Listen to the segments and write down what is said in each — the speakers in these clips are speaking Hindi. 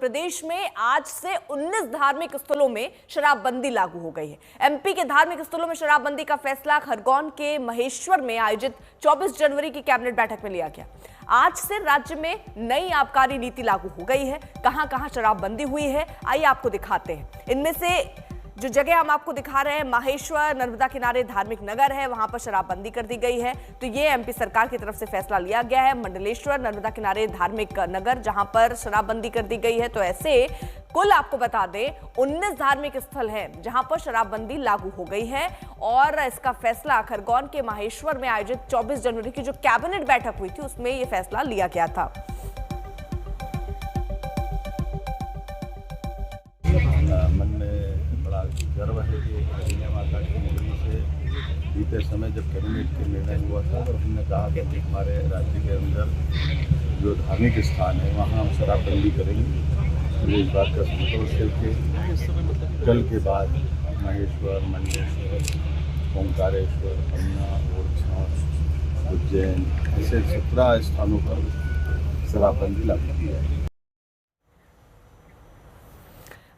प्रदेश में आज से 19 धार्मिक स्थलों में शराबबंदी लागू हो गई है। एमपी के धार्मिक स्थलों में शराबबंदी का फैसला खरगोन के महेश्वर में आयोजित 24 जनवरी की कैबिनेट बैठक में लिया गया। आज से राज्य में नई आबकारी नीति लागू हो गई है। कहां-कहां शराबबंदी हुई है, आइए आपको दिखाते हैं। इनमें से जो जगह हम आपको दिखा रहे हैं, माहेश्वर नर्मदा किनारे धार्मिक नगर है, वहां पर शराबबंदी कर दी गई है। तो ये एमपी सरकार की तरफ से फैसला लिया गया है। मंडलेश्वर नर्मदा किनारे धार्मिक नगर जहां पर शराबबंदी कर दी गई है। तो ऐसे कुल आपको बता दें 19 धार्मिक स्थल हैं जहां पर शराबबंदी लागू हो गई है। और इसका फैसला खरगोन के माहेश्वर में आयोजित 24 जनवरी की जो कैबिनेट बैठक हुई थी उसमें यह फैसला लिया गया था। मन में बड़ा गर्व है कि अहिल्या माता की नगरी से बीते समय जब कैबिनेट के निर्णय हुआ था तो हमने कहा कि हमारे राज्य के अंदर जो धार्मिक स्थान है वहाँ हम शराबबंदी करेंगे। मुझे इस बात का संतोष है कि कल के बाद महेश्वर, मंडलेश्वर, ओंकारेश्वर, पन्ना, ओरछा, उज्जैन ऐसे 17 स्थानों पर शराबबंदी लागू की है।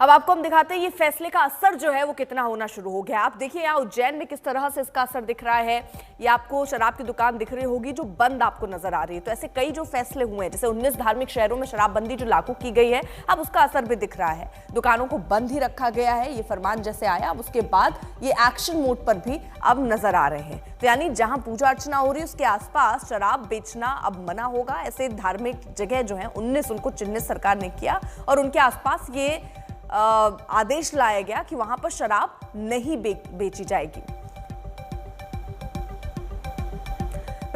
अब आपको हम दिखाते हैं ये फैसले का असर जो है वो कितना होना शुरू हो गया। आप देखिए यहाँ उज्जैन में किस तरह से इसका असर दिख रहा है। ये आपको शराब की दुकान दिख रही होगी जो बंद आपको नजर आ रही है। तो ऐसे कई जो फैसले हुए हैं, जैसे 19 धार्मिक शहरों में शराबबंदी जो लागू की गई है, अब उसका असर भी दिख रहा है। दुकानों को बंद ही रखा गया है। ये फरमान जैसे आया अब उसके बाद ये एक्शन मोड पर भी अब नजर आ रहे हैं। तो यानी जहां पूजा अर्चना हो रही है उसके आसपास शराब बेचना अब मना होगा। ऐसे धार्मिक जगह जो है 19 उनको चिन्हित सरकार ने किया और उनके आसपास ये आदेश लाया गया कि वहां पर शराब नहीं बेची जाएगी।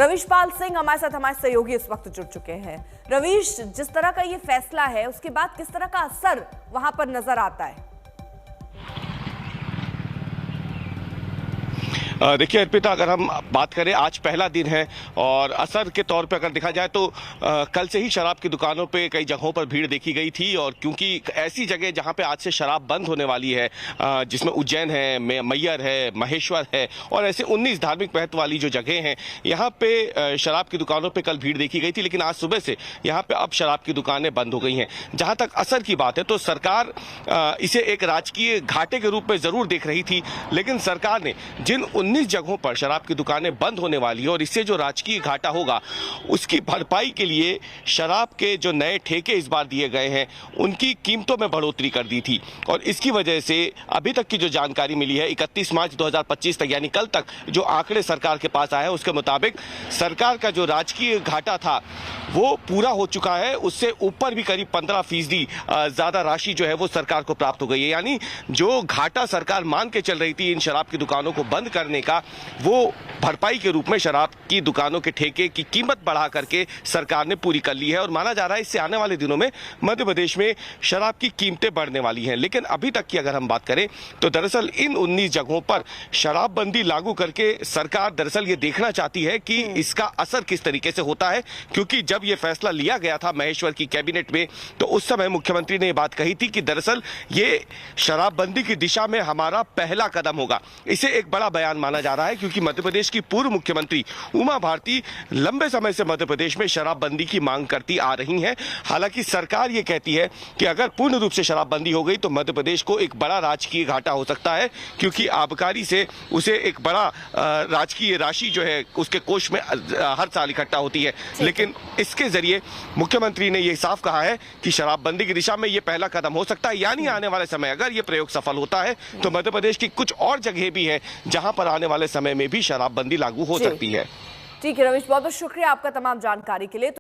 रवीश पाल सिंह हमारे साथ हमारे सहयोगी इस वक्त जुड़ चुके हैं। रवीश, जिस तरह का ये फैसला है उसके बाद किस तरह का असर वहां पर नजर आता है? देखिए अर्पिता, अगर हम बात करें आज पहला दिन है और असर के तौर पे अगर देखा जाए तो कल से ही शराब की दुकानों पे कई जगहों पर भीड़ देखी गई थी। और क्योंकि ऐसी जगह जहां पे आज से शराब बंद होने वाली है, जिसमें उज्जैन है, मैयर है, महेश्वर है और ऐसे 19 धार्मिक महत्व वाली जो जगह हैं, यहाँ पे शराब की दुकानों पर कल भीड़ देखी गई थी। लेकिन आज सुबह से यहाँ पे अब शराब की दुकानें बंद हो गई हैं। जहाँ तक असर की बात है तो सरकार इसे एक राजकीय घाटे के रूप में जरूर देख रही थी, लेकिन सरकार ने जिन 19 जगहों पर शराब की दुकानें बंद होने वाली है और इससे जो राजकीय घाटा होगा उसकी भरपाई के लिए शराब के जो नए ठेके इस बार दिए गए हैं उनकी कीमतों में बढ़ोतरी कर दी थी। और इसकी वजह से अभी तक की जो जानकारी मिली है 31 मार्च 2025 तक यानी कल तक जो आंकड़े सरकार के पास आए हैं उसके मुताबिक सरकार का जो राजकीय घाटा था वो पूरा हो चुका है। उससे ऊपर भी करीब 15% ज्यादा राशि जो है वो सरकार को प्राप्त हो गई है। यानी जो घाटा सरकार मान के चल रही थी इन शराब की दुकानों को बंद करने का, वो भरपाई के रूप में शराब की दुकानों के ठेके की कीमत बढ़ा करके सरकार ने पूरी कर ली है। और माना जा रहा है इससे आने वाले दिनों में मध्य प्रदेश में शराब की कीमतें बढ़ने वाली हैं। लेकिन अभी तक की अगर हम बात करें तो दरअसल इन 19 जगहों पर शराबबंदी लागू करके सरकार दरअसल ये देखना चाहती है कि इसका असर किस तरीके से होता है। क्योंकि जब ये फैसला लिया गया था महेश्वर की कैबिनेट में तो उस समय मुख्यमंत्री ने बात कही थी कि दरअसल ये शराबबंदी की दिशा में हमारा पहला कदम होगा। इसे एक बड़ा बयान माना जा रहा है क्योंकि मध्य प्रदेश की पूर्व मुख्यमंत्री उमा भारती लंबे समय से मध्य प्रदेश में शराबबंदी की मांग करती आ रही हैं। हालांकि सरकार ये कहती है कि अगर पूर्ण रूप से शराबबंदी हो गई तो मध्य प्रदेश को एक बड़ा राजकीय घाटा हो सकता है, क्योंकि आबकारी से उसे एक बड़ा राजकीय राशि जो है उसके कोष में हर साल इकट्ठा होती है। लेकिन इसके जरिए मुख्यमंत्री ने यह साफ कहा है कि शराबबंदी की दिशा में यह पहला कदम हो सकता है। यानी आने वाले समय अगर यह प्रयोग सफल होता है तो मध्य प्रदेश की कुछ और जगह भी है जहां पर आने वाले समय में भी शराबबंदी लागू हो सकती है। ठीक है रवीश, बहुत बहुत शुक्रिया आपका तमाम जानकारी के लिए।